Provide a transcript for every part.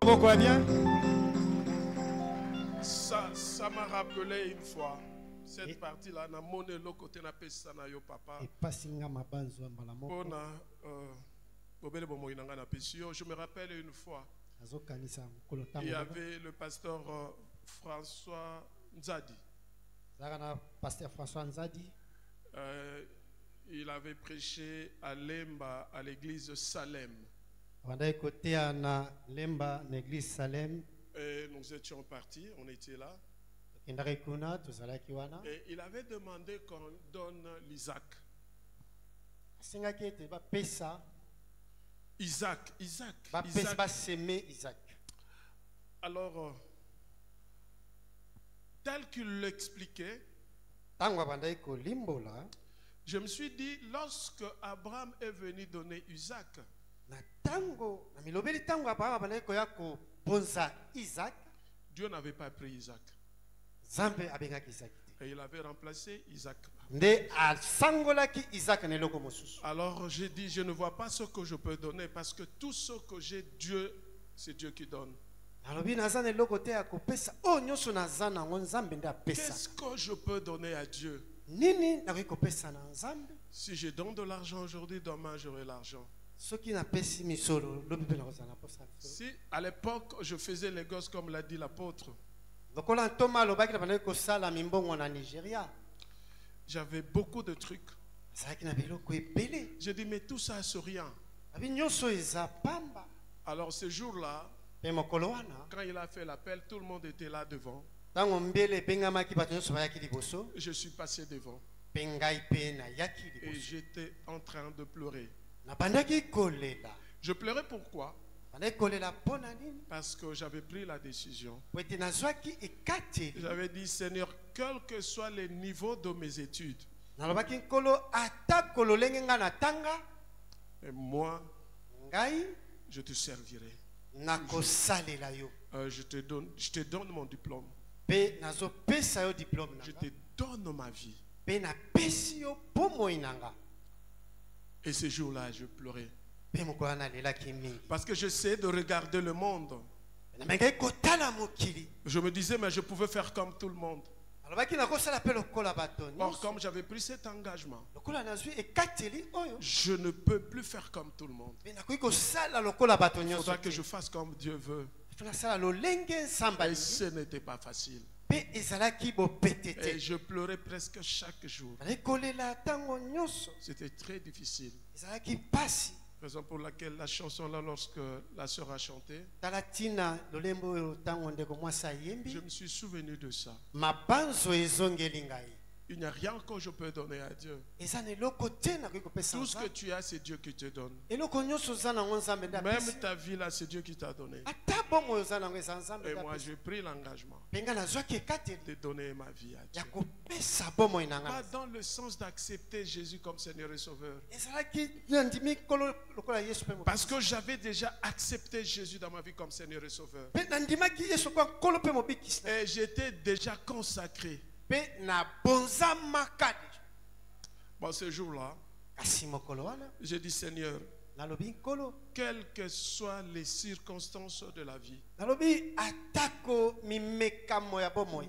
Pourquoi bien? Ça m'a rappelé une fois cette partie-là. Na mone lo côté na pesa na yo papa. Et pas singa mabanzo mbala moko. Bona bobele bomo inanga na pesio. Je me rappelle une fois. Il y avait le pasteur François Nzadi. Pasteur François Nzadi. Il avait prêché à Lemba, à l'église Salem. Et nous étions partis, on était là. Et il avait demandé qu'on donne l'Isaac. Isaac. Alors, tel qu'il l'expliquait, je me suis dit, lorsque Abraham est venu donner Isaac, Dieu n'avait pas pris Isaac. Et il avait remplacé Isaac. Alors j'ai dit, je ne vois pas ce que je peux donner parce que tout ce que j'ai, Dieu, c'est Dieu qui donne. Qu'est-ce que je peux donner à Dieu? Si je donne de l'argent aujourd'hui, demain j'aurai l'argent. Si à l'époque je faisais les gosses comme l'a dit l'apôtre, j'avais beaucoup de trucs. J'ai dit mais tout ça c'est rien. Alors ce jour-là, quand il a fait l'appel, tout le monde était là devant. Je suis passé devant. Et j'étais en train de pleurer. Je pleurais pourquoi? Parce que j'avais pris la décision. J'avais dit, Seigneur, quel que soit le niveau de mes études, et moi, je te servirai. Je te donne mon diplôme. Je te donne ma vie. Et ce jour-là, je pleurais. Parce que j'essayais de regarder le monde. Je me disais, mais je pouvais faire comme tout le monde. Or, comme j'avais pris cet engagement, je ne peux plus faire comme tout le monde. Il faudra que je fasse comme Dieu veut. Et ce n'était pas facile. Et je pleurais presque chaque jour. C'était très difficile. Raison pour laquelle la chanson là, lorsque la sœur a chanté, je me suis souvenu de ça. Il n'y a rien que je peux donner à Dieu. Tout ce que tu as, c'est Dieu qui te donne. Même ta vie là, c'est Dieu qui t'a donné. Et moi, j'ai pris l'engagement de donner ma vie à Dieu. Pas dans le sens d'accepter Jésus comme Seigneur et Sauveur. Parce que j'avais déjà accepté Jésus dans ma vie comme Seigneur et Sauveur. Et j'étais déjà consacré. Bon, ce jour-là, j'ai dit, Seigneur, quelles que soient les circonstances de la vie,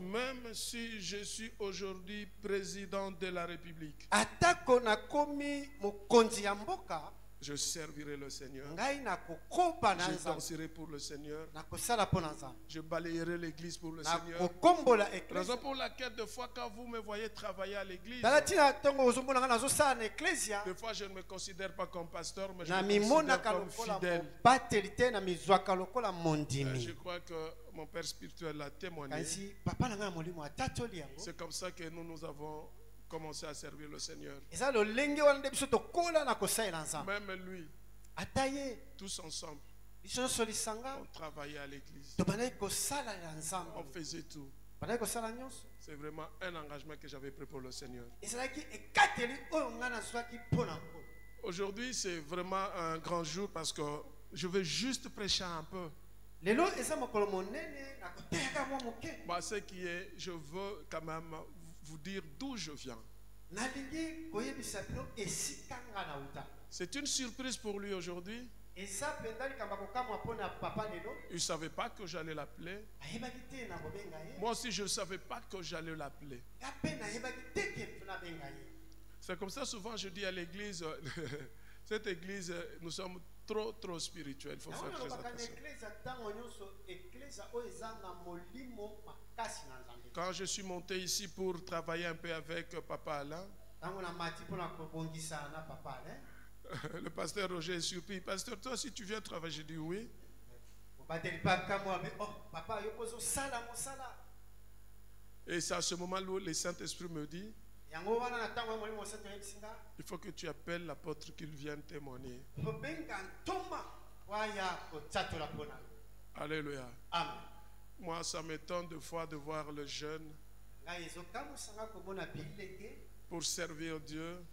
même si je suis aujourd'hui président de la République, je servirai le Seigneur. Je danserai pour le Seigneur. Je balayerai l'église pour le Seigneur. Raison pour laquelle, des fois, quand vous me voyez travailler à l'église, des fois, je ne me considère pas comme pasteur, mais je me considère comme fidèle. Je crois que mon père spirituel l'a témoigné. C'est comme ça que nous avons commencer à servir le Seigneur. Même lui, tous ensemble, on travaillait à l'église. On faisait tout. C'est vraiment un engagement que j'avais pris pour le Seigneur. Aujourd'hui, c'est vraiment un grand jour parce que je veux juste prêcher un peu. Moi, ce qui est, je veux quand même vous dire d'où je viens. C'est une surprise pour lui aujourd'hui. Il ne savait pas que j'allais l'appeler. Moi aussi, je ne savais pas que j'allais l'appeler. C'est comme ça, souvent, je dis à l'église, cette église, nous sommes trop spirituels. Il faut faire très attention. Quand je suis monté ici pour travailler un peu avec Papa Alain, le pasteur Roger est surpris. Pasteur, toi aussi tu viens travailler? J'ai dit oui. Et c'est à ce moment-là où le Saint-Esprit me dit, il faut que tu appelles l'apôtre qu'il vienne témoigner. Alléluia. Amen. Moi, ça m'étonne de fois de voir le jeune pour servir Dieu.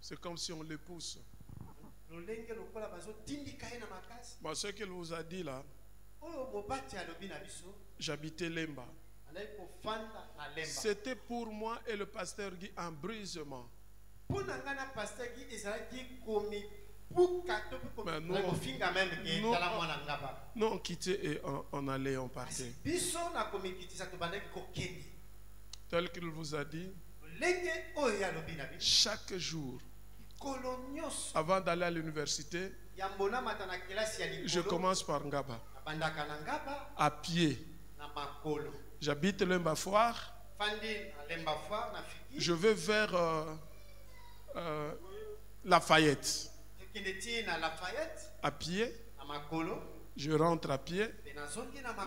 C'est comme si on les pousse. Bon, ce qu'il vous a dit là, j'habitais Lemba. C'était pour moi et le pasteur Guy un brisement. Mais nous on quittait et on allait, on partait. Tel qu'il vous a dit, chaque jour, avant d'aller à l'université, je commence par Ngaba, à pied. J'habite Lemba-Foire. Je vais vers Lafayette. À pied. Je rentre à pied.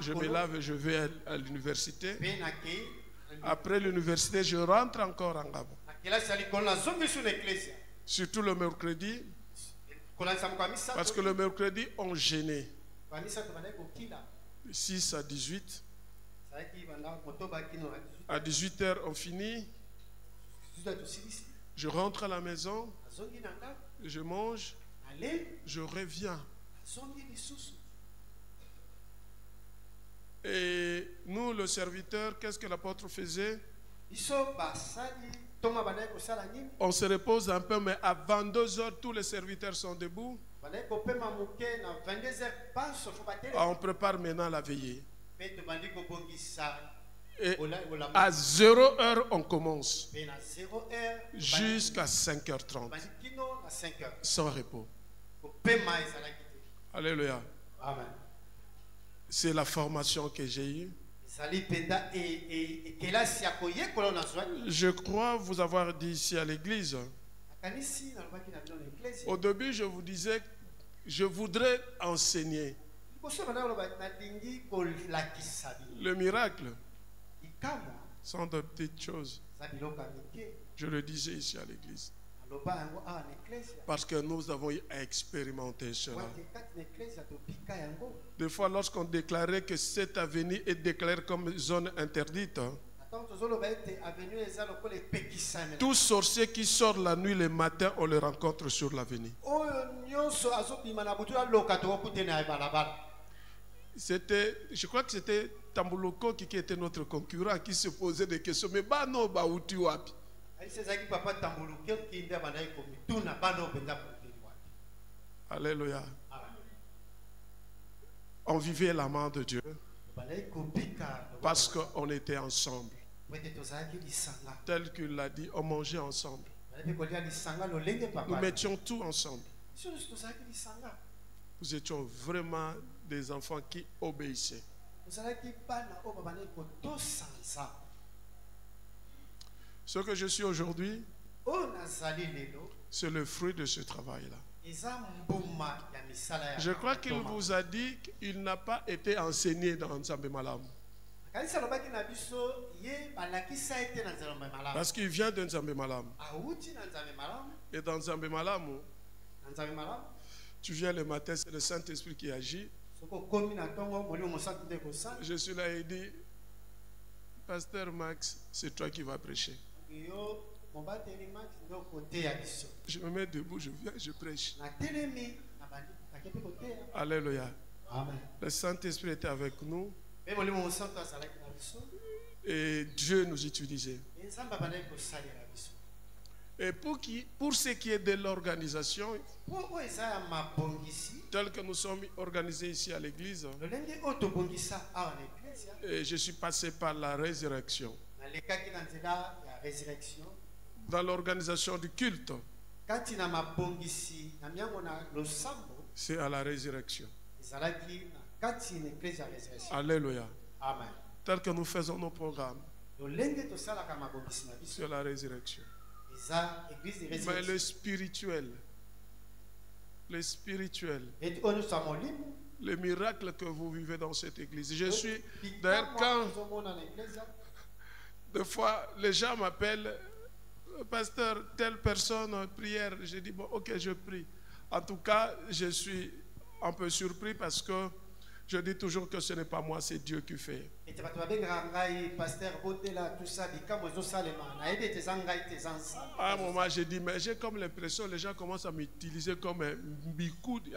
Je me lave et je vais à l'université. Après l'université, je rentre encore en Ngaba. Surtout le mercredi. Parce que le mercredi, on gênait. 6 à 18. À 18h, on finit. Je rentre à la maison. Je mange. Je reviens. Et nous, le serviteur, qu'est-ce que l'apôtre faisait? On se repose un peu, mais à 22h, tous les serviteurs sont debout. On prépare maintenant la veillée. Et à 0h, on commence. Jusqu'à 5h30. Sans repos. Alléluia. C'est la formation que j'ai eue. Je crois vous avoir dit ici à l'église. Au début, je vous disais, je voudrais enseigner. Le miracle sont de petites choses. Je le disais ici à l'église. Parce que nous avons expérimenté cela. Des fois, lorsqu'on déclarait que cette avenue est déclarée comme zone interdite, tout sorcier qui sort la nuit, le matin, on le rencontre sur l'avenue. Je crois que c'était Tambuloko qui était notre concurrent, qui se posait des questions. Mais bah non, bah où tu vas? Alléluia. On vivait la main de Dieu parce qu'on était ensemble. Tel qu'il l'a dit, on mangeait ensemble. Nous mettions tout ensemble. Nous étions vraiment des enfants qui obéissaient. Ce que je suis aujourd'hui, c'est le fruit de ce travail-là. Je crois qu'il vous a dit qu'il n'a pas été enseigné dans Nzambe Malamu. Parce qu'il vient de Nzambe Malamu. Et dans Nzambe Malamu, tu viens le matin, c'est le Saint-Esprit qui agit. Je suis là et dit, Pasteur Max, c'est toi qui vas prêcher. Je me mets debout, je viens, je prêche. Alléluia. Le Saint-Esprit était avec nous. Et Dieu nous utilisait. Et pour ce qui est de l'organisation, tel que nous sommes organisés ici à l'église, et je suis passé par la résurrection. Dans l'organisation du culte, c'est à la résurrection. Alléluia. Amen. Tel que nous faisons nos programmes, c'est la résurrection. Mais le spirituel, le miracle que vous vivez dans cette église. Je suis, d'ailleurs, quand des fois les gens m'appellent, pasteur, telle personne, prière, je dis, bon, ok, je prie. En tout cas, je suis un peu surpris parce que je dis toujours que ce n'est pas moi, c'est Dieu qui fait. À un moment, j'ai dit, mais j'ai comme l'impression que les gens commencent à m'utiliser comme un bikoudi,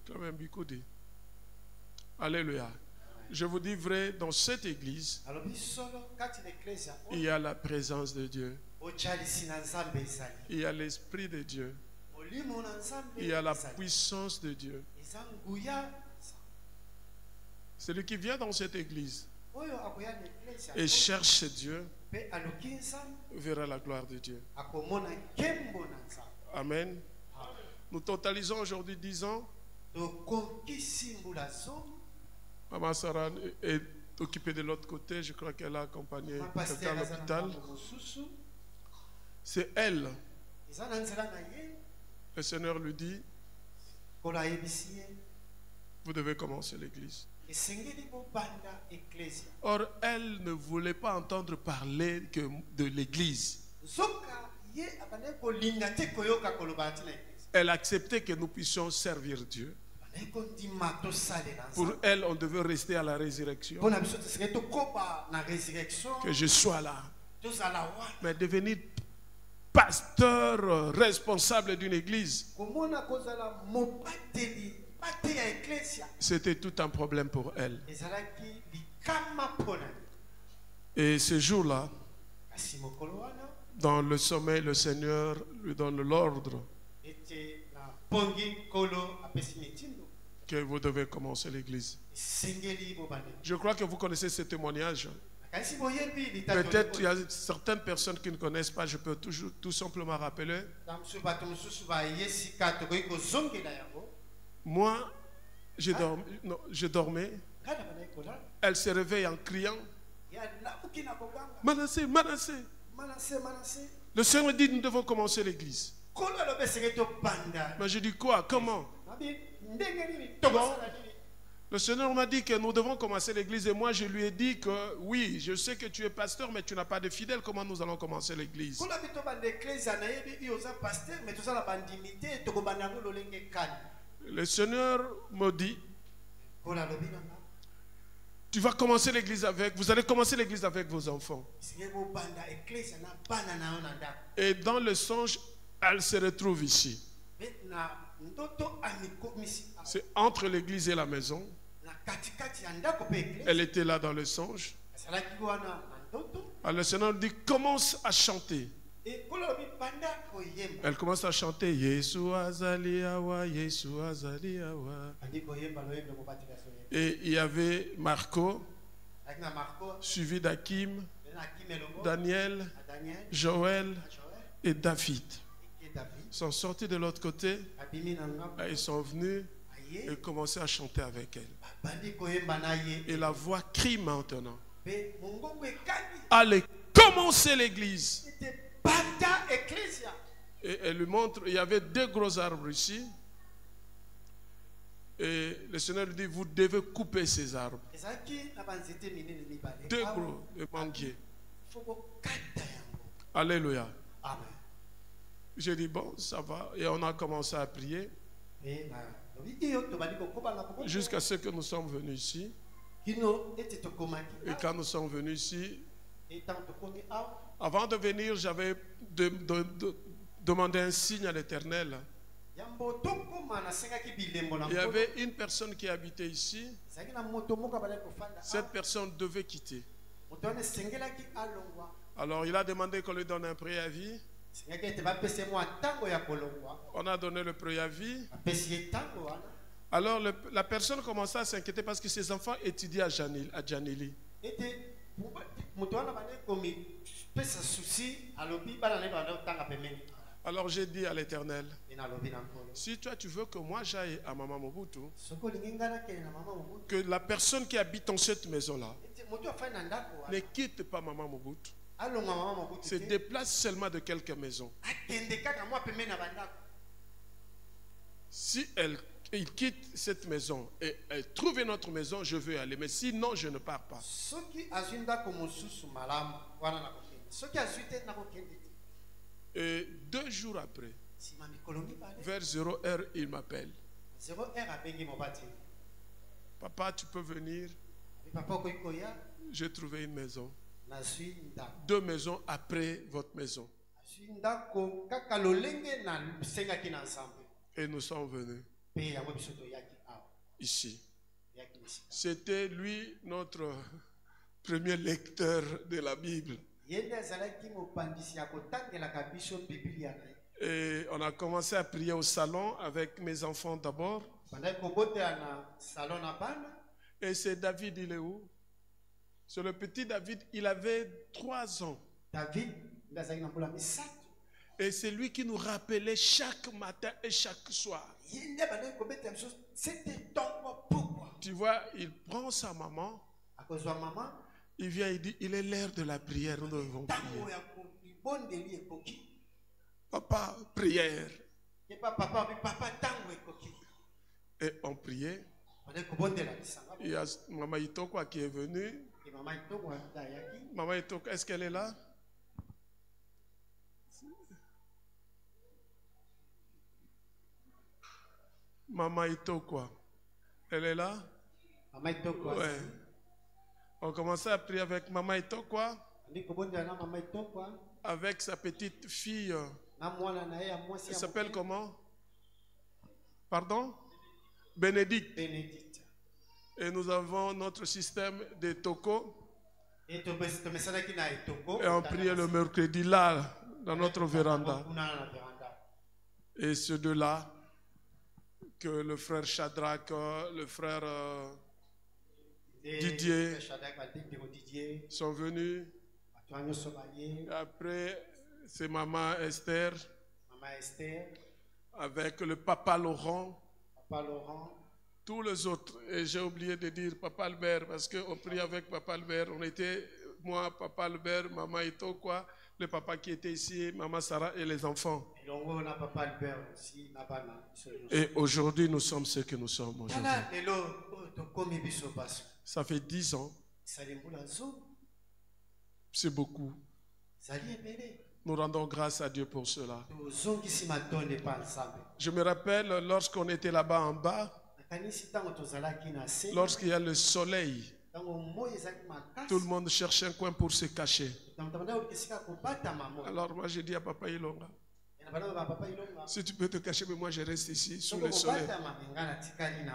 comme un bikoudi. Alléluia. Je vous dis vrai, dans cette église, il y a la présence de Dieu. Il y a l'Esprit de Dieu. Il y a la puissance de Dieu. Celui qui vient dans cette église et cherche Dieu verra la gloire de Dieu. Amen. Nous totalisons aujourd'hui 10 ans. Maman Sarah est occupée de l'autre côté. Je crois qu'elle a accompagné quelqu'un à l'hôpital. C'est elle. Le Seigneur lui dit, vous devez commencer l'église. Or, elle ne voulait pas entendre parler que de l'église. Elle acceptait que nous puissions servir Dieu. Pour elle, on devait rester à la résurrection. Que je sois là. Mais devenir pasteur responsable d'une église, c'était tout un problème pour elle. Et ce jour-là, dans le sommeil, le Seigneur lui donne l'ordre que vous devez commencer l'église. Je crois que vous connaissez ce témoignage. Peut-être il y a certaines personnes qui ne connaissent pas, je peux toujours tout simplement rappeler. Moi, je dormais. Elle se réveille en criant. Manassé, Manassé. Le Seigneur me dit, nous devons commencer l'église. Mais je dis quoi? Comment? Comment? Le Seigneur m'a dit que nous devons commencer l'église et moi je lui ai dit que oui, je sais que tu es pasteur mais tu n'as pas de fidèles. Comment nous allons commencer l'église? Le Seigneur me dit, tu vas commencer l'église avec, vous allez commencer l'église avec vos enfants. Et dans le songe, elle se retrouve ici. C'est entre l'église et la maison. Elle était là dans le songe. Alors le Seigneur dit, commence à chanter. Elle commence à chanter Yesu azali awa, Yesu azali awa. Et il y avait Marco, suivi d'Hakim, Daniel, Joël et David. Ils sont sortis de l'autre côté, ils sont venus et commençaient à chanter avec elle. Et la voix crie maintenant, allez commencer l'église. Et elle lui montre, il y avait 2 gros arbres ici. Et le Seigneur lui dit, vous devez couper ces arbres. 2 gros manguiers. Alléluia. J'ai dit, bon, ça va. Et on a commencé à prier. Jusqu'à ce que nous sommes venus ici. Et quand nous sommes venus ici, Avant de venir, j'avais demandé un signe à l'Éternel. Il y avait une personne qui habitait ici. Cette personne devait quitter. Alors il a demandé qu'on lui donne un préavis. On a donné le préavis. Alors la personne commença à s'inquiéter parce que ses enfants étudiaient à Djanili. Alors j'ai dit à l'Éternel, si toi tu veux que moi j'aille à Mama Mobutu, que la personne qui habite dans cette maison-là ne quitte pas Mama Mobutu, se déplace seulement de quelques maisons. Si il quitte cette maison et elle trouve une autre maison, je veux aller. Mais sinon, je ne pars pas. Et 2 jours après, vers 0h, il m'appelle. Papa, tu peux venir. J'ai trouvé une maison. 2 maisons après votre maison. Et nous sommes venus ici. C'était lui notre premier lecteur de la Bible. Et on a commencé à prier au salon avec mes enfants d'abord. Et c'est David, il est où? C'est le petit David, il avait 3 ans. Et c'est lui qui nous rappelait chaque matin et chaque soir. Tu vois, il prend sa maman. Il vient, il dit, il est l'heure de la prière, nous devons prier. Papa, prière. Et on priait. Il y a Maman Itokwa qui est venue. Maman Itokwa, est-ce qu'elle est là? Maman Itokwa, elle est là? Maman Itokwa. Ouais. On commençait à prier avec Maman Itokwa, avec sa petite fille. Elle s'appelle comment? Pardon? Bénédicte. Et nous avons notre système de Toko. Et on priait le mercredi là, dans notre véranda. Et ceux de là, que le frère Shadrach, le frère Didier sont venus. Après, c'est Maman Esther. Avec le Papa Laurent. Tous les autres. Et j'ai oublié de dire Papa Albert, parce qu'on prie avec Papa Albert. On était, moi, Papa Albert, Maman Itokwa, le papa qui était ici, Maman Sarah et les enfants. Et aujourd'hui, nous sommes ce que nous sommes aujourd'hui. Ça fait 10 ans. C'est beaucoup. Nous rendons grâce à Dieu pour cela. Je me rappelle lorsqu'on était là-bas en bas, lorsqu'il y a le soleil, tout le monde cherche un coin pour se cacher. Alors moi j'ai dit à Papa Ilonga, si tu peux te cacher, mais moi je reste ici sous le soleil.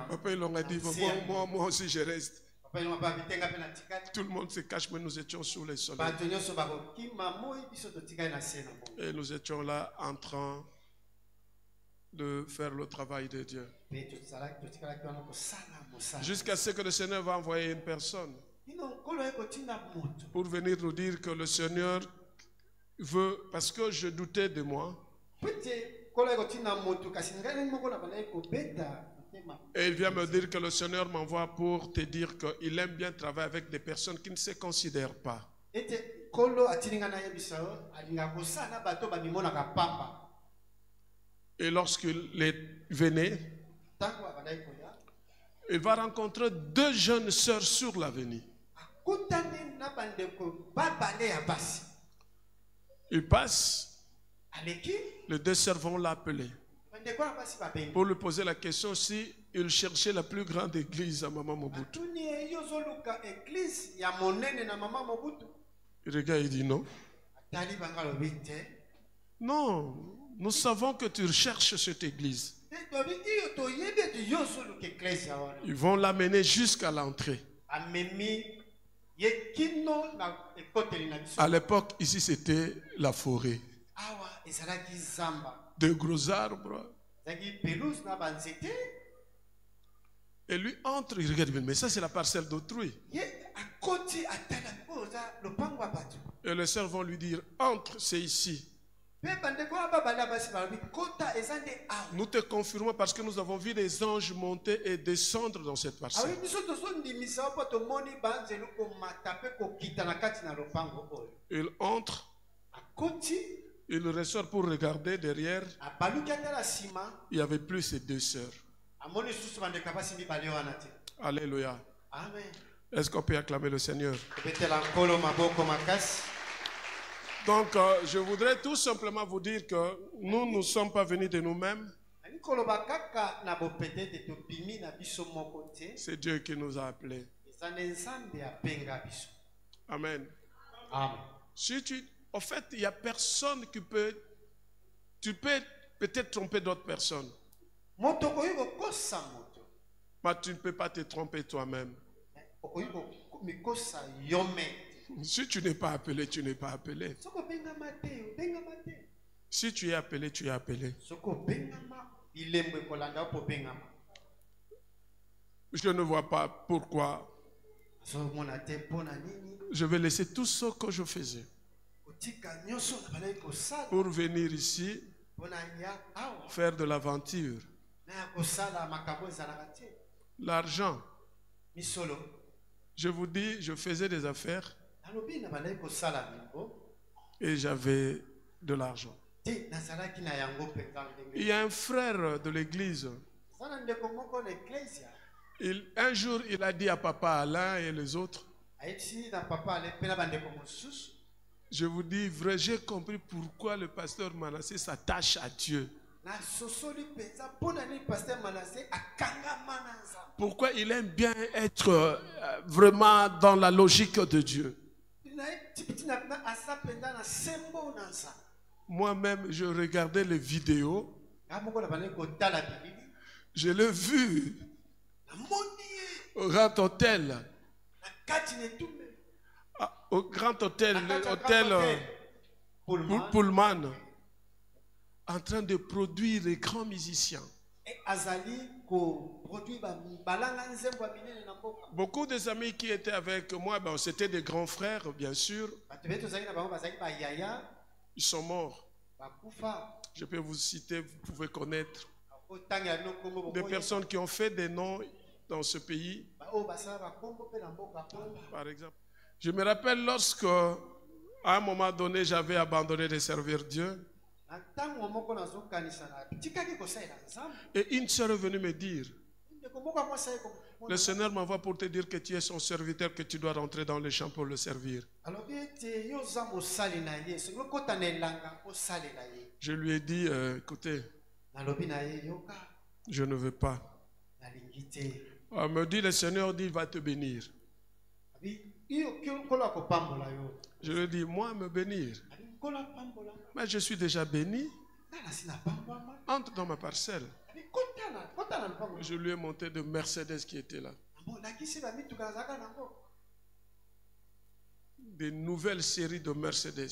Papa Ilonga dit, moi aussi je reste. Tout le monde se cache, mais nous étions sous le soleil. Et nous étions là en train de faire le travail de Dieu. Jusqu'à ce que le Seigneur va envoyer une personne pour venir nous dire que le Seigneur veut, parce que je doutais de moi. Et il vient me dire que le Seigneur m'envoie pour te dire qu'il aime bien travailler avec des personnes qui ne se considèrent pas. Et lorsqu'il venait, il va rencontrer 2 jeunes sœurs sur l'avenue. Il passe, les 2 sœurs vont l'appeler pour lui poser la question si il cherchait la plus grande église à Mama Mobutu. Il regarde, il dit non. Non, nous savons que tu recherches cette église. Ils vont l'amener jusqu'à l'entrée. À l'époque, ici, c'était la forêt. De gros arbres. Et lui entre, il regarde, mais ça c'est la parcelle d'autrui. Et les sœurs vont lui dire, entre, c'est ici. Nous te confirmons parce que nous avons vu des anges monter et descendre dans cette parcelle. Il entre, il ressort pour regarder derrière. Il n'y avait plus ses deux sœurs. Alléluia. Est-ce qu'on peut acclamer le Seigneur? Donc, je voudrais tout simplement vous dire que nous ne sommes pas venus de nous-mêmes. C'est Dieu qui nous a appelés. Amen. En fait, il n'y a personne qui peut... Tu peux peut-être tromper d'autres personnes. Mais tu ne peux pas te tromper toi-même. Si tu n'es pas appelé, tu n'es pas appelé. Si tu es appelé, tu es appelé. Je ne vois pas pourquoi je vais laisser tout ce que je faisais pour venir ici faire de l'aventure. L'argent. Je vous dis, je faisais des affaires et j'avais de l'argent. Il y a un frère de l'église. Un jour, il a dit à papa Alain et les autres, je vous dis vrai, j'ai compris pourquoi le pasteur Manassé s'attache à Dieu. Pourquoi il aime bien être vraiment dans la logique de Dieu. Moi-même, je regardais les vidéos. Je l'ai vu au Grand Hôtel. Au Grand Hôtel, l'hôtel Pullman, en train de produire les grands musiciens. Beaucoup des amis qui étaient avec moi, ben, c'était des grands frères, bien sûr. Ils sont morts. Je peux vous citer, vous pouvez connaître des personnes qui ont fait des noms dans ce pays. Par exemple, je me rappelle lorsque, à un moment donné, j'avais abandonné de servir Dieu. Et une sœur est venue me dire, le Seigneur m'envoie pour te dire que tu es son serviteur, que tu dois rentrer dans les champs pour le servir. Je lui ai dit, écoutez, je ne veux pas. Elle me dit, le Seigneur dit, il va te bénir. Je lui ai dit, moi, me bénir. Mais je suis déjà béni. Entre dans ma parcelle. Je lui ai monté de Mercedes qui était là. Des nouvelles séries de Mercedes.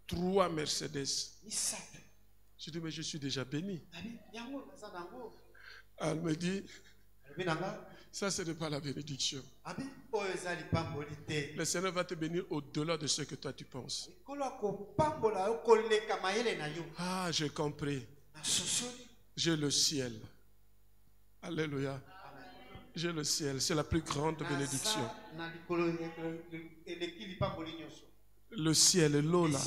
3 Mercedes. Je dis, mais je suis déjà béni. Elle me dit, ça ce n'est pas la bénédiction. Le Seigneur va te bénir au-delà de ce que toi tu penses. Ah, j'ai compris. J'ai le ciel. Alléluia. J'ai le ciel. C'est la plus grande bénédiction. Le ciel est l'eau là.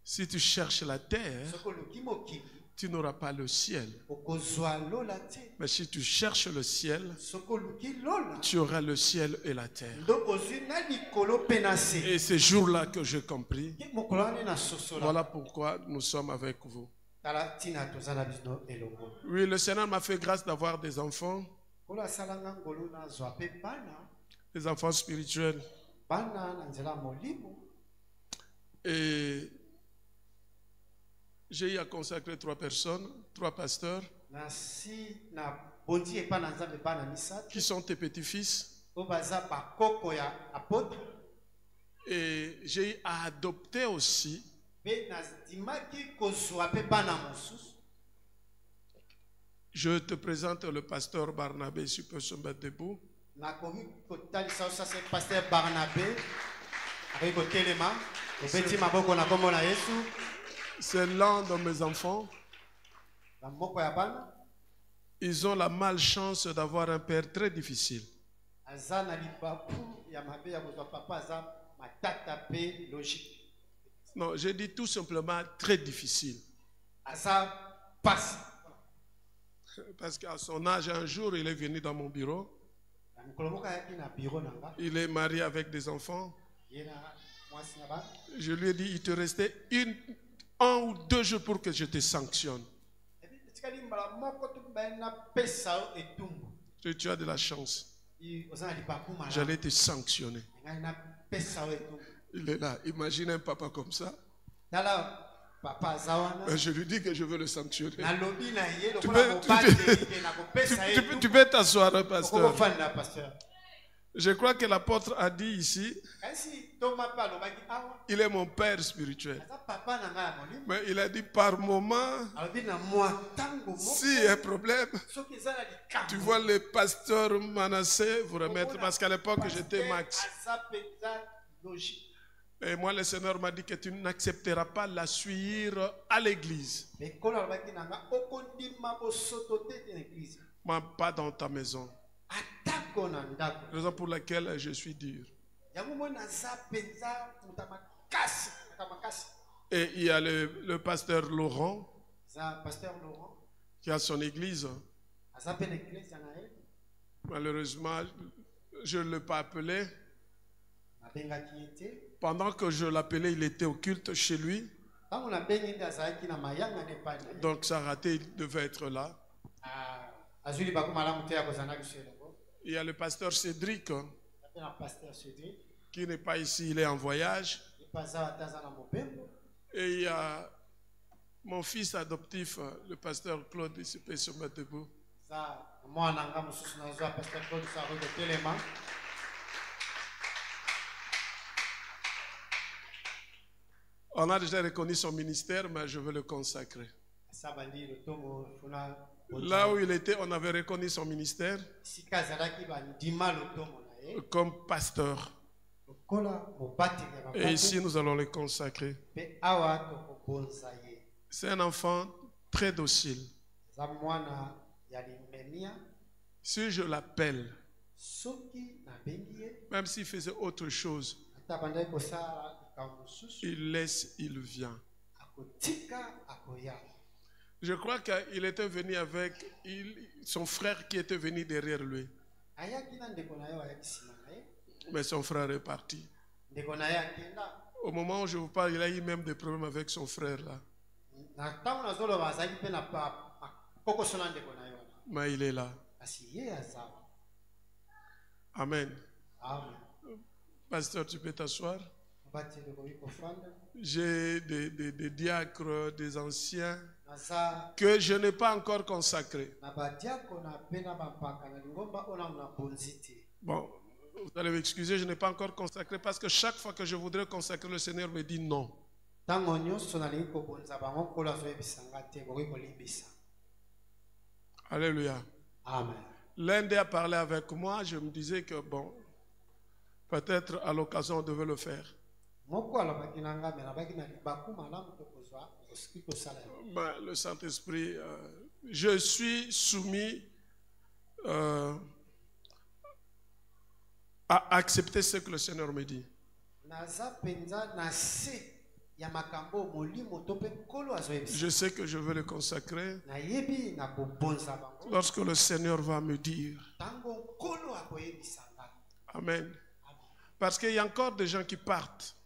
Si tu cherches la terre, tu n'auras pas le ciel. Mais si tu cherches le ciel, tu auras le ciel et la terre. Et ces jours-là que j'ai compris, voilà pourquoi nous sommes avec vous. Oui, le Seigneur m'a fait grâce d'avoir des enfants. Les enfants spirituels. Et j'ai eu à consacrer 3 personnes, 3 pasteurs, qui sont tes petits-fils. Et j'ai eu à adopter aussi je te présente le pasteur Barnabé, si tu peux se mettre debout. C'est l'un de mes enfants. Ils ont la malchance d'avoir un père très difficile. Non, j'ai dit tout simplement très difficile. Parce qu'à son âge, un jour, il est venu dans mon bureau. Il est marié avec des enfants. Je lui ai dit, il te restait 1 ou 2 jours pour que je te sanctionne. Tu as de la chance. J'allais te sanctionner. Il est là. Imagine un papa comme ça. Je lui dis que je veux le sanctionner. Tu peux t'asseoir, pasteur. Je crois que l'apôtre a dit ici, il est mon père spirituel. Mais il a dit par moment, s'il y a un problème, tu vois le pasteur Manassé vous remettre, parce qu'à l'époque j'étais Max. Et moi, le Seigneur m'a dit que tu n'accepteras pas la suivre à l'église. Pas dans ta maison. Raison pour laquelle je suis dur. Et il y a le pasteur Laurent qui a son église. Malheureusement, je ne l'ai pas appelé. Pendant que je l'appelais, il était au culte chez lui. Donc ça a raté, il devait être là. Il y a le pasteur Cédric qui n'est pas ici, il est en voyage. Et il y a mon fils adoptif, le pasteur Claude, il peut se mettre debout. On a déjà reconnu son ministère, mais je veux le consacrer. Là où il était, on avait reconnu son ministère comme pasteur. Et ici, nous allons le consacrer. C'est un enfant très docile. Si je l'appelle, même s'il faisait autre chose, il laisse, il vient. Je crois qu'il était venu avec son frère qui était venu derrière lui. Mais son frère est parti. Au moment où je vous parle, il a eu même des problèmes avec son frère là. Mais il est là. Amen. Pasteur, tu peux t'asseoir. J'ai des diacres, des anciens que je n'ai pas encore consacrés. Bon, vous allez m'excuser, je n'ai pas encore consacré parce que chaque fois que je voudrais consacrer, le Seigneur me dit non. Alléluia. Amen. L'un d'eux a parlé avec moi, je me disais que bon, peut-être à l'occasion on devait le faire. Le Saint-Esprit, je suis soumis à accepter ce que le Seigneur me dit. Je sais que je veux le consacrer lorsque le Seigneur va me dire. Amen. Parce qu'il y a encore des gens qui partent.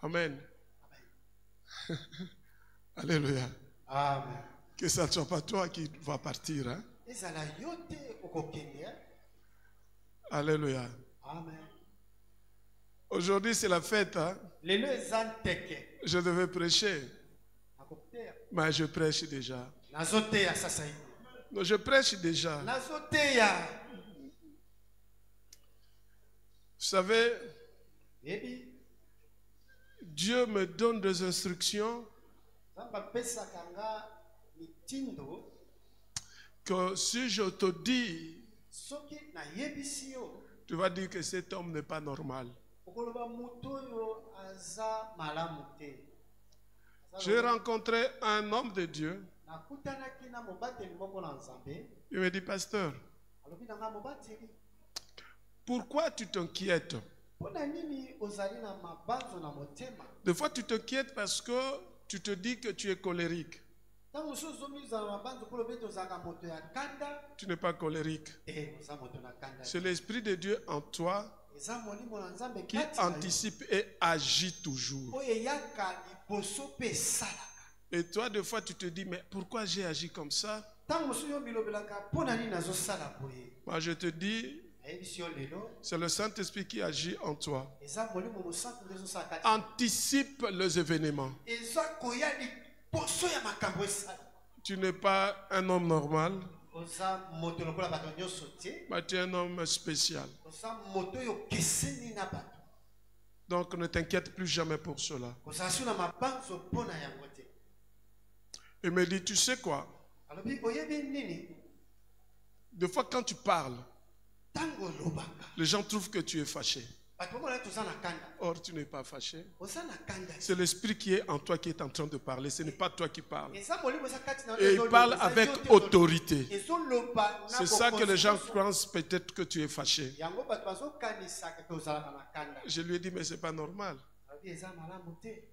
Amen. Alléluia. Amen. Que ça ne soit pas toi qui vas partir. Hein? Alléluia. Amen. Aujourd'hui, c'est la fête. Hein? Je devais prêcher. Mais je prêche déjà. Non, je prêche déjà. Vous savez, Dieu me donne des instructions que si je te dis, tu vas dire que cet homme n'est pas normal. J'ai rencontré un homme de Dieu. Il me dit, pasteur, pourquoi tu t'inquiètes? Des fois, tu t'inquiètes parce que tu te dis que tu es colérique. Tu n'es pas colérique. C'est l'Esprit de Dieu en toi qui anticipe et agit toujours. Et toi, des fois, tu te dis, mais pourquoi j'ai agi comme ça? Moi, je te dis, c'est le Saint-Esprit qui agit en toi. Anticipe les événements. Tu n'es pas un homme normal. Mais tu es un homme spécial. Donc ne t'inquiète plus jamais pour cela. Il me dit, tu sais quoi? Des fois quand tu parles, les gens trouvent que tu es fâché. Or, tu n'es pas fâché. C'est l'Esprit qui est en toi qui est en train de parler. Ce n'est pas toi qui parles. Et il parle avec autorité. C'est ça que les gens pensent peut-être que tu es fâché. Je lui ai dit, mais ce n'est pas normal.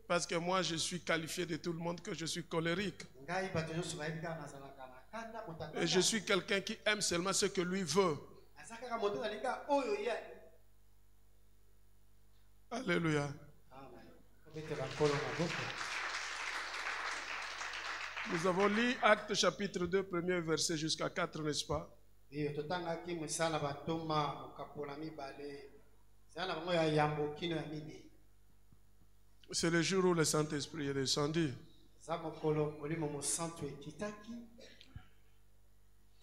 Parce que moi, je suis qualifié de tout le monde que je suis colérique. Et je suis quelqu'un qui aime seulement ce que lui veut. Alléluia. Nous avons lu Actes chapitre 2, premier verset jusqu'à 4, n'est-ce pas? C'est le jour où le Saint-Esprit est descendu.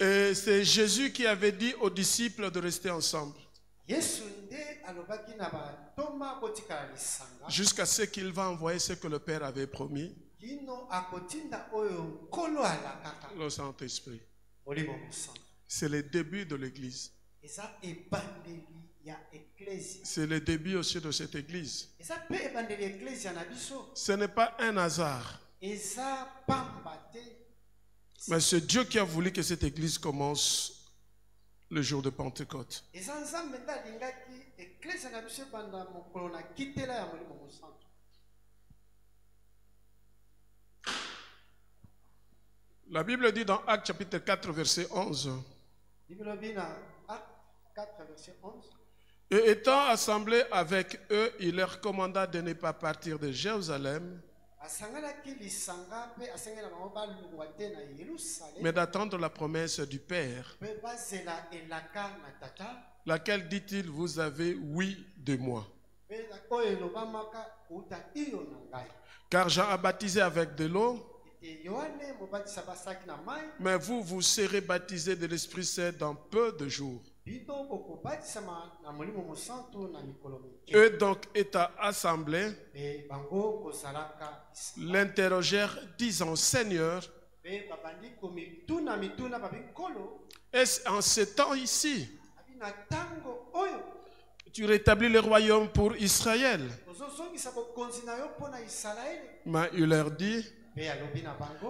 Et c'est Jésus qui avait dit aux disciples de rester ensemble. Jusqu'à ce qu'il va envoyer ce que le Père avait promis. Le Saint-Esprit. C'est le début de l'Église. C'est le début aussi de cette Église. Ce n'est pas un hasard. Mais c'est Dieu qui a voulu que cette Église commence le jour de Pentecôte. La Bible dit dans Actes chapitre 4 verset 11. Et étant assemblés avec eux, il leur commanda de ne pas partir de Jérusalem, mais d'attendre la promesse du Père, laquelle, dit-il, vous avez oui de moi. Car Jean a baptisé avec de l'eau, mais vous, vous serez baptisés de l'Esprit Saint dans peu de jours. Eux donc étant assemblés, l'interrogèrent, disant, Seigneur, est-ce en ce temps ici tu rétablis le royaume pour Israël? Mais il leur dit,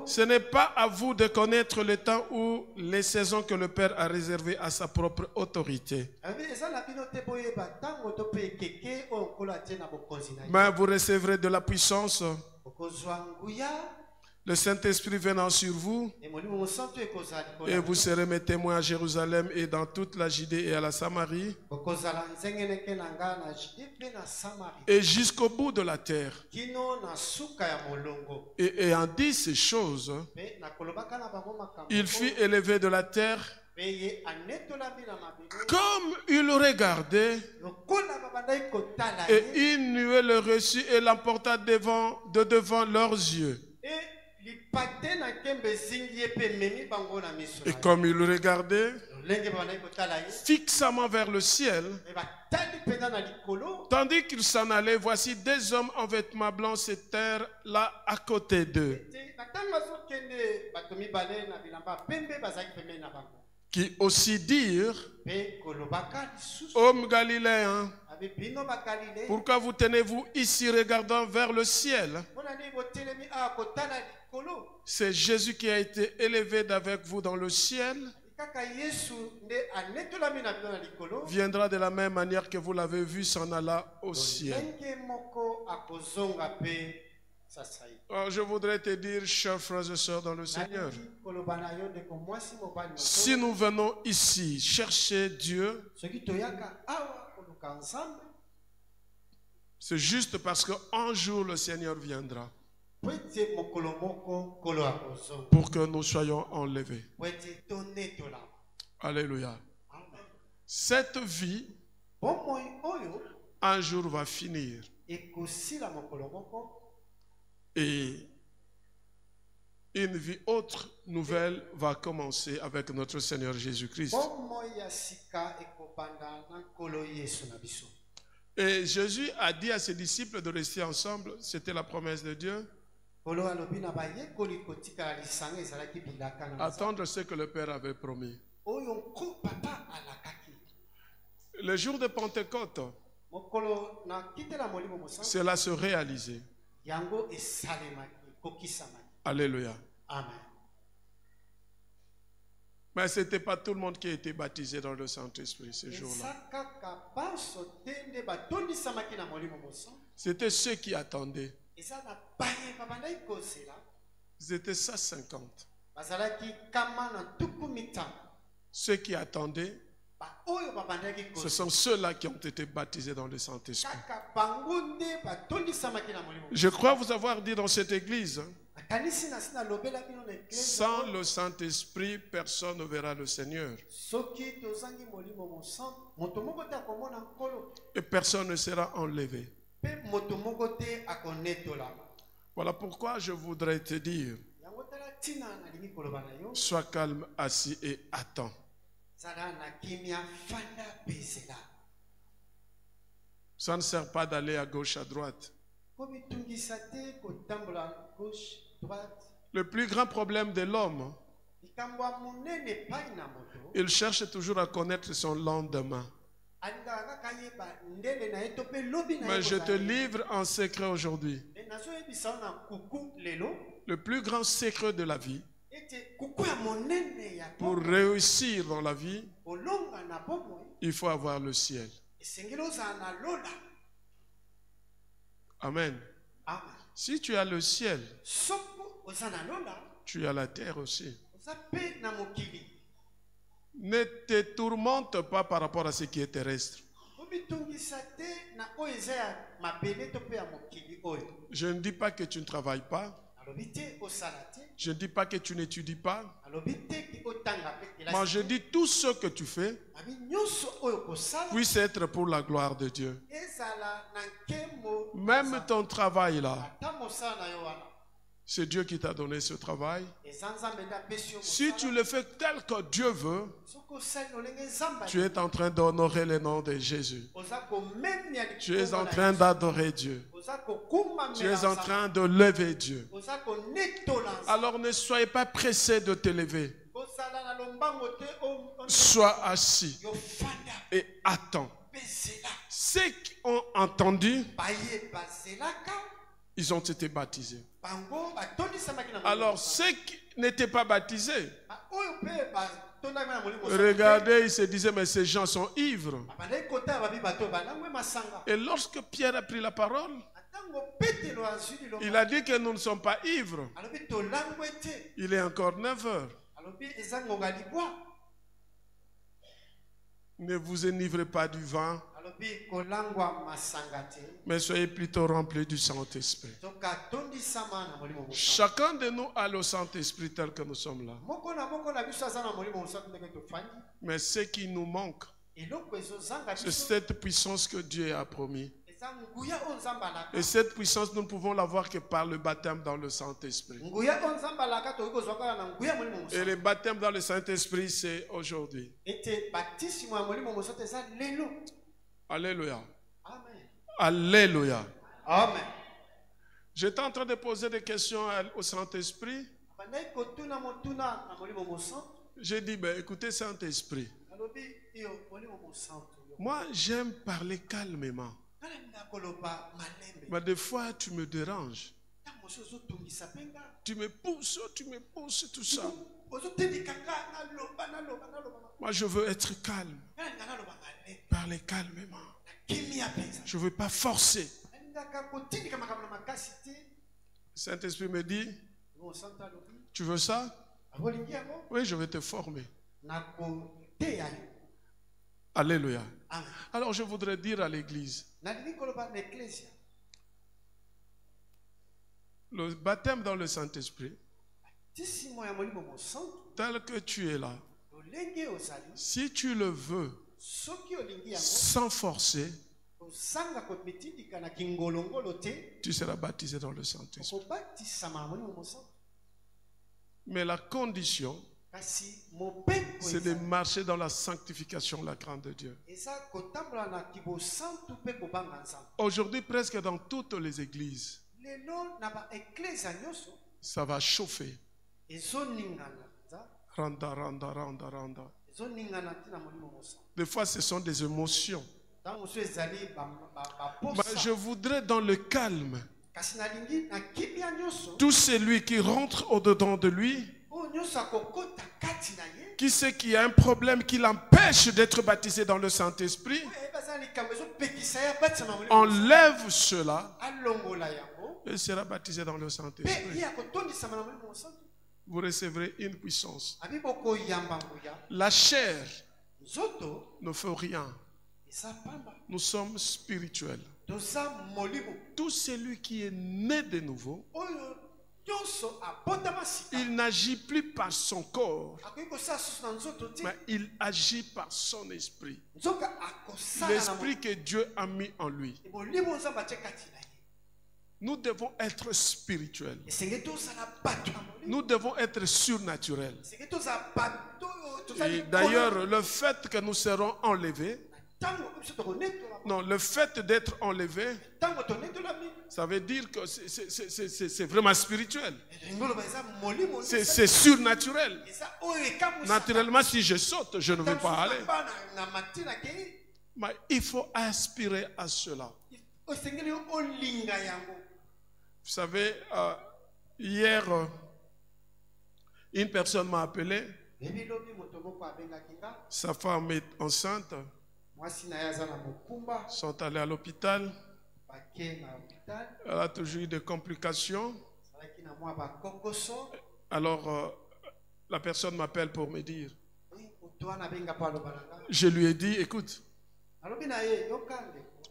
ce n'est pas à vous de connaître le temps ou les saisons que le Père a réservées à sa propre autorité. Mais vous recevrez de la puissance Le Saint-Esprit venant sur vous, et vous serez mes témoins à Jérusalem et dans toute la Judée et à la Samarie, et jusqu'au bout de la terre. Et ayant dit ces choses, il fut élevé de la terre. Comme il regardait, et une nuée le reçut et l'emporta de devant leurs yeux. Et comme il regardait fixement vers le ciel, tandis qu'il s'en allait, voici deux hommes en vêtements blancs se terrent là à côté d'eux, qui aussi dirent: Hommes galiléens, pourquoi vous tenez-vous ici regardant vers le ciel? C'est Jésus qui a été élevé d'avec vous dans le ciel. Viendra de la même manière que vous l'avez vu s'en alla au ciel. Alors, je voudrais te dire, chers frères et sœurs dans le Seigneur, si nous venons ici chercher Dieu, c'est juste parce qu'un jour le Seigneur viendra pour que nous soyons enlevés. Alléluia. Cette vie, un jour va finir. Et une vie autre, nouvelle, va commencer avec notre Seigneur Jésus-Christ. Et Jésus a dit à ses disciples de rester ensemble. C'était la promesse de Dieu. Attendre ce que le Père avait promis. Le jour de Pentecôte, cela se réalisait. Alléluia. Amen. Mais ce n'était pas tout le monde qui a été baptisé dans le Saint-Esprit ce jour-là. C'était ceux qui attendaient. Ils étaient 150. Ceux qui attendaient, ce sont ceux-là qui ont été baptisés dans le Saint-Esprit. Je crois vous avoir dit dans cette église, sans le Saint-Esprit, personne ne verra le Seigneur. Et personne ne sera enlevé. Voilà pourquoi je voudrais te dire, sois calme, assis et attends. Ça ne sert pas d'aller à gauche, à droite. Le plus grand problème de l'homme, il cherche toujours à connaître son lendemain. Mais je te livre un secret aujourd'hui. Le plus grand secret de la vie, pour réussir dans la vie, il faut avoir le ciel. Amen. Si tu as le ciel, tu as la terre aussi. Ne te tourmente pas par rapport à ce qui est terrestre. Je ne dis pas que tu ne travailles pas. Je ne dis pas que tu n'étudies pas. Mais je dis tout ce que tu fais puisse être pour la gloire de Dieu. Même ton travail là, c'est Dieu qui t'a donné ce travail. Si tu le fais tel que Dieu veut, tu es en train d'honorer le nom de Jésus. Tu es en train d'adorer Dieu. Tu es en train de lever Dieu. Alors ne soyez pas pressé de te lever. Sois assis et attends. Ceux qui ont entendu, ils ont été baptisés. Alors ceux qui n'étaient pas baptisés, regardez, ils se disaient, mais ces gens sont ivres. Et lorsque Pierre a pris la parole, Il a dit que nous ne sommes pas ivres. Il est encore 9 heures. Ne vous enivrez pas du vin, mais soyez plutôt remplis du Saint-Esprit. Chacun de nous a le Saint-Esprit tel que nous sommes là. Mais ce qui nous manque, c'est cette puissance que Dieu a promis. Et cette puissance, nous ne pouvons l'avoir que par le baptême dans le Saint-Esprit. Et le baptême dans le Saint-Esprit, c'est aujourd'hui. Alléluia. Alléluia. Amen. J'étais en train de poser des questions au Saint-Esprit. J'ai dit, ben, écoutez Saint-Esprit. Moi, j'aime parler calmement. Mais des fois, tu me déranges. Tu me pousses, tout ça. Moi, je veux être calme. Parler calmement. Je ne veux pas forcer. Saint-Esprit me dit, tu veux ça? Oui, je vais te former. Alléluia. Alors je voudrais dire à l'église, le baptême dans le Saint-Esprit, tel que tu es là, si tu le veux, sans forcer, tu seras baptisé dans le Saint-Esprit. Mais la condition, c'est de marcher dans la sanctification, la crainte de Dieu. Aujourd'hui, presque dans toutes les églises, ça va chauffer. Randa. Des fois, ce sont des émotions. Je voudrais dans le calme, tout celui qui rentre au-dedans de lui, qui sait qu'il y a un problème qui l'empêche d'être baptisé dans le Saint-Esprit, enlève cela et sera baptisé dans le Saint-Esprit. Vous recevrez une puissance. La chair ne fait rien. Nous sommes spirituels. Tout celui qui est né de nouveau, il n'agit plus par son corps, mais il agit par son esprit. L'esprit que Dieu a mis en lui. Nous devons être spirituels. Nous devons être surnaturels. Et d'ailleurs, le fait que nous serons enlevés, non, le fait d'être enlevé, ça veut dire que c'est vraiment spirituel. C'est surnaturel. Naturellement, si je saute, je ne vais pas aller. Mais il faut aspirer à cela. Vous savez, hier, une personne m'a appelé. Sa femme est enceinte. Sont allés à l'hôpital. Elle a toujours eu des complications. Alors, la personne m'appelle pour me dire. Je lui ai dit, écoute,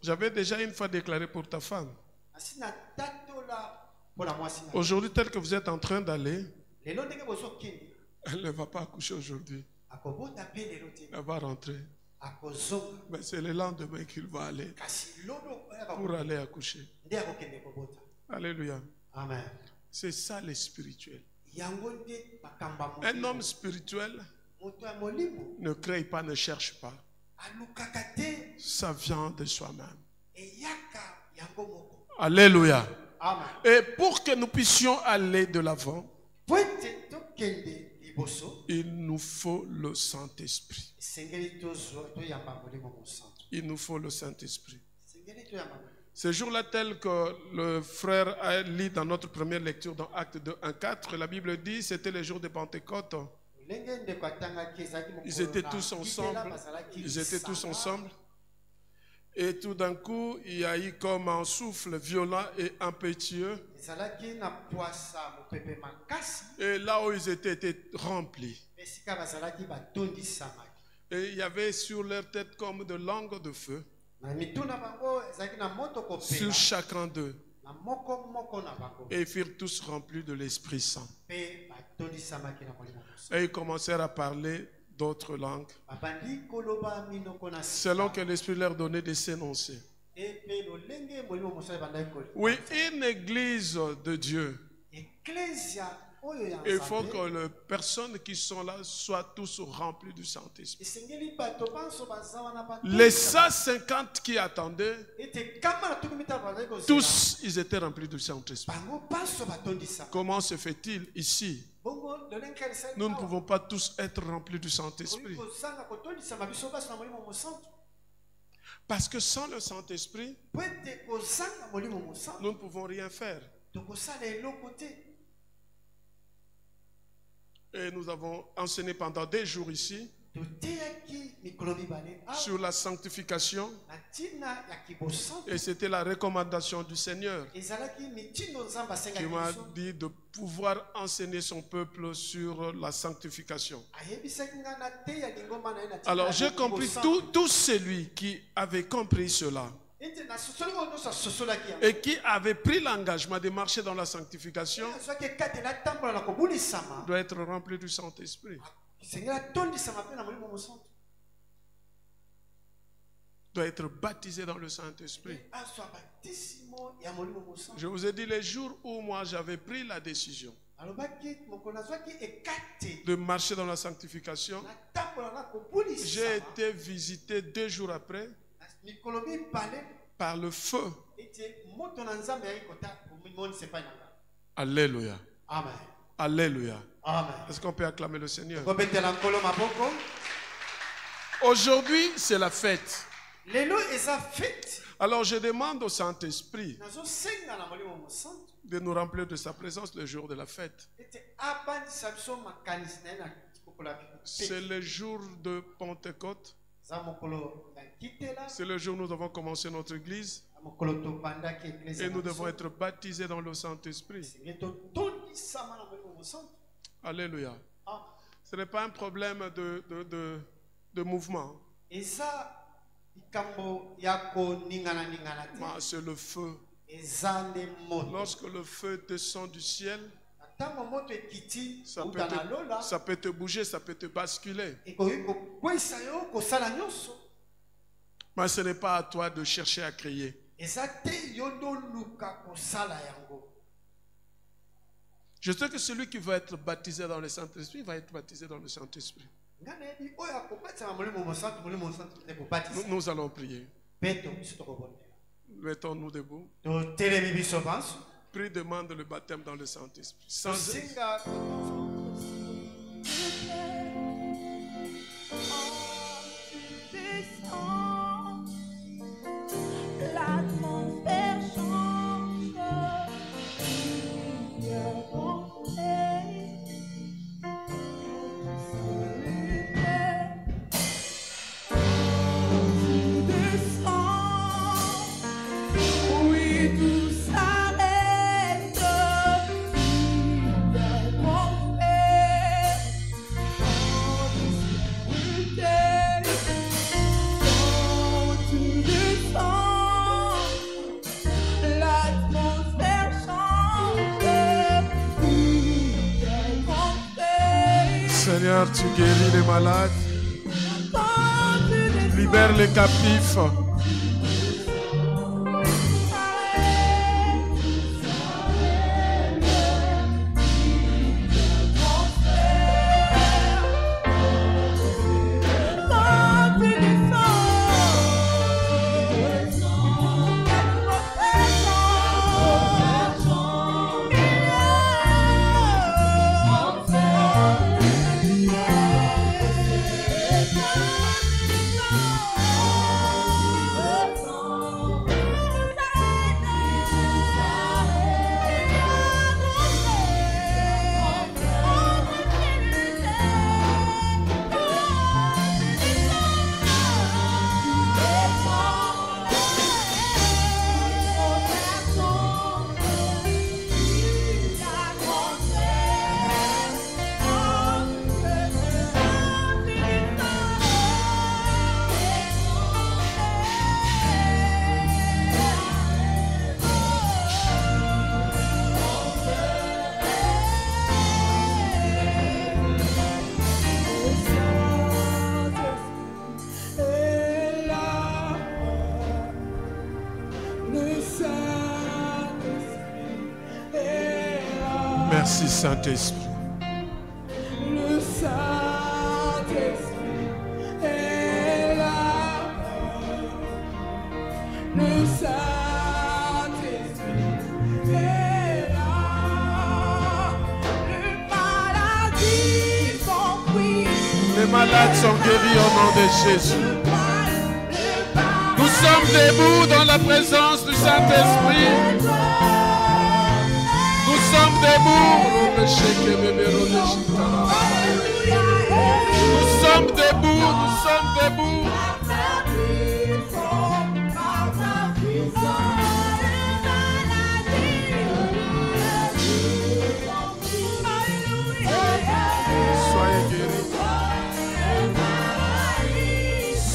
j'avais déjà une fois déclaré pour ta femme. Aujourd'hui, tel que vous êtes en train d'aller, elle ne va pas accoucher aujourd'hui. Elle va rentrer. Mais c'est le lendemain qu'il va aller pour aller accoucher. Alléluia. Amen. C'est ça le spirituel. Un homme spirituel ne crée pas, ne cherche pas. Ça vient de soi-même. Alléluia. Amen. Et pour que nous puissions aller de l'avant, il nous faut le Saint-Esprit. Il nous faut le Saint-Esprit. Ce jour-là, tel que le frère a lu dans notre première lecture dans Actes 2, 1, 4, la Bible dit c'était le jour de Pentecôte. Ils étaient tous ensemble. Et tout d'un coup, il y a eu comme un souffle violent et impétueux. Et là où ils étaient remplis. Et il y avait sur leur tête comme de langues de feu. Sur chacun d'eux. Et ils furent tous remplis de l'Esprit Saint. Et ils commencèrent à parler d'autres langues, selon que l'Esprit leur donnait de s'énoncer. Oui, une église de Dieu. Il faut que les personnes qui sont là soient tous remplies du Saint-Esprit. Les 150 qui attendaient, tous ils étaient remplis du Saint-Esprit. Comment se fait-il ici? Nous ne pouvons pas tous être remplis du Saint-Esprit. Parce que sans le Saint-Esprit, nous ne pouvons rien faire. Et nous avons enseigné pendant des jours ici sur la sanctification. Et c'était la recommandation du Seigneur qui m'a dit de pouvoir enseigner son peuple sur la sanctification. Alors j'ai compris, tout celui qui avait compris cela et qui avait pris l'engagement de marcher dans la sanctification doit être rempli du Saint-Esprit. Doit être baptisé dans le Saint-Esprit. Je vous ai dit les jours où moi j'avais pris la décision de marcher dans la sanctification, j'ai été visité 2 jours après par le feu. Alléluia. Amen. Alléluia. Amen. Est-ce qu'on peut acclamer le Seigneur? Aujourd'hui, c'est la fête. Alors je demande au Saint-Esprit de nous remplir de sa présence le jour de la fête. C'est le jour de Pentecôte. C'est le jour où nous avons commencé notre église. Et nous devons être baptisés dans le Saint-Esprit. Alléluia. Ce n'est pas un problème de mouvement. C'est le feu. Lorsque le feu descend du ciel, ça peut te bouger, ça peut te basculer. Mais ce n'est pas à toi de chercher à crier. Je sais que celui qui va être baptisé dans le Saint-Esprit va être baptisé dans le Saint-Esprit. Nous allons prier. Mettons-nous debout. Prie, demande le baptême dans le Saint-Esprit. Seigneur, tu guéris les malades, libère les captifs. Merci Saint-Esprit. Le Saint-Esprit est là. Le Saint-Esprit est là. Les malades sont guéris au nom de Jésus. Nous sommes debout dans la présence du Saint-Esprit. Nous sommes debout. Nous sommes debout. Nous sommes debout. Soyez guéris.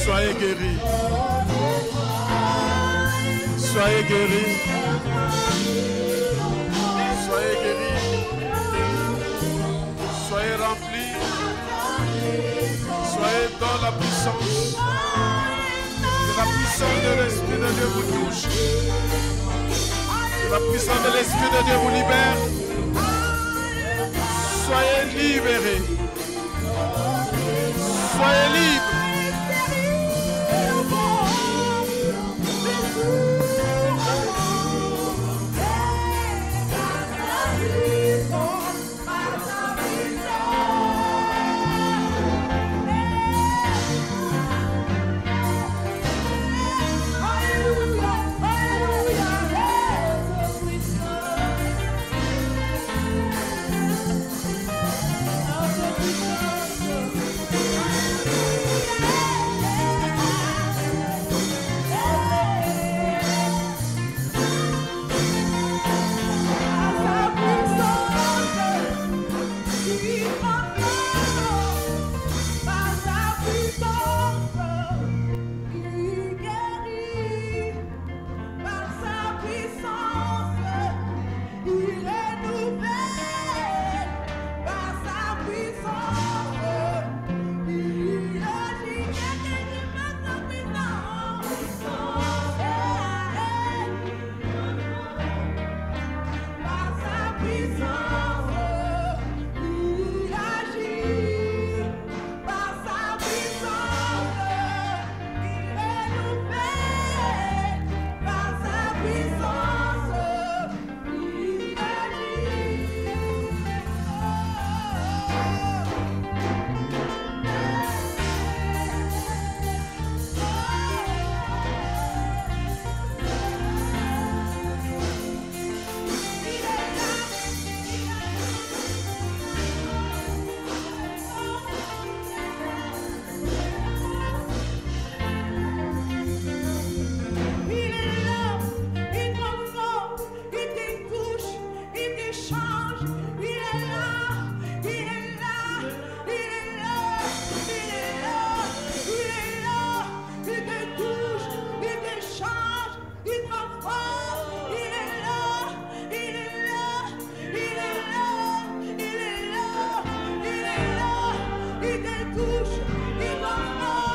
Soyez guéris. Soyez guéris. Soyez guéris. Soyez remplis. Soyez dans la puissance. Que la puissance de l'Esprit de Dieu vous touche. Que la puissance de l'Esprit de Dieu vous libère. Soyez libérés. Soyez libérés.